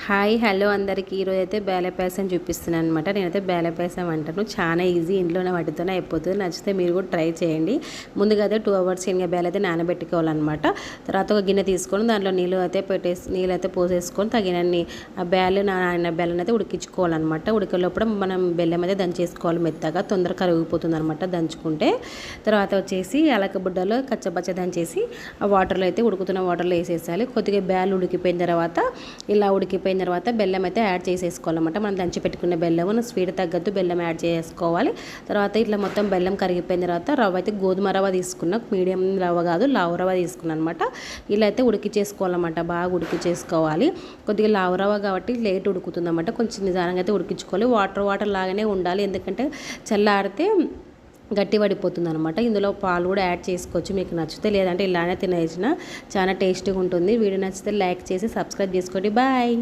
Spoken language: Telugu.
హాయ్ హలో అందరికీ ఈరోజు అయితే బేల పాయసం చూపిస్తున్నాను అనమాట. నేనైతే బేల పాయసం అంటాను. చాలా ఈజీ, ఇంట్లోనే వాటితోనే అయిపోతుంది. నచ్చితే మీరు కూడా ట్రై చేయండి. ముందుగా అయితే 2 hours శనగ బేల అయితే నానబెట్టుకోవాలన్నమాట. తర్వాత ఒక గిన్నె తీసుకొని దాంట్లో నీళ్ళు అయితే పోసేసుకొని తగినన్ని ఆ బెల్లం అయితే ఉడికించుకోవాలన్నమాట. ఉడికేటప్పుడు మనం బెల్లం అయితే దంచేసుకోవాలి మెత్తగా, తొందరగా కరిగిపోతుంది అనమాట దంచుకుంటే. తర్వాత వచ్చేసి యాలక బుడ్డలో కచ్చపచ్చ దంచేసి ఆ వాటర్లో అయితే ఉడుకుతున్న వాటర్లో వేసేసాలి. కొద్దిగా బేలు ఉడికిపోయిన తర్వాత తర్వాత బెల్లం అయితే యాడ్ చేసేసుకోవాలన్నమాట. మనం దంచి పెట్టుకున్న బెల్లం స్వీట్ తగ్గట్టు బెల్లం యాడ్ చేసుకోవాలి. తర్వాత ఇట్లా మొత్తం బెల్లం కరిగిపోయిన తర్వాత రవ్వ అయితే గోధుమ రవ్వ తీసుకున్నా, మీడియం రవ్వ కాదు లావు రవ్వ తీసుకున్నాను అనమాట. ఇలా అయితే ఉడికించేసుకోవాలన్నమాట. బాగా ఉడికించేసుకోవాలి. కొద్దిగా లావు రవ్వ కాబట్టి లేట్ ఉడుకుతుంది అన్నమాట. కొంచెం నిదానంగా అయితే ఉడికించుకోవాలి. వాటర్ లాగానే ఉండాలి, ఎందుకంటే చల్లారితే గట్టి పడిపోతుంది అనమాట. ఇందులో పాలు కూడా యాడ్ చేసుకోవచ్చు మీకు నచ్చితే, లేదంటే ఇలానే తినేసిన చాలా టేస్టీగా ఉంటుంది. వీడియో నచ్చితే లైక్ చేసి సబ్స్క్రైబ్ చేసుకోండి. బాయ్.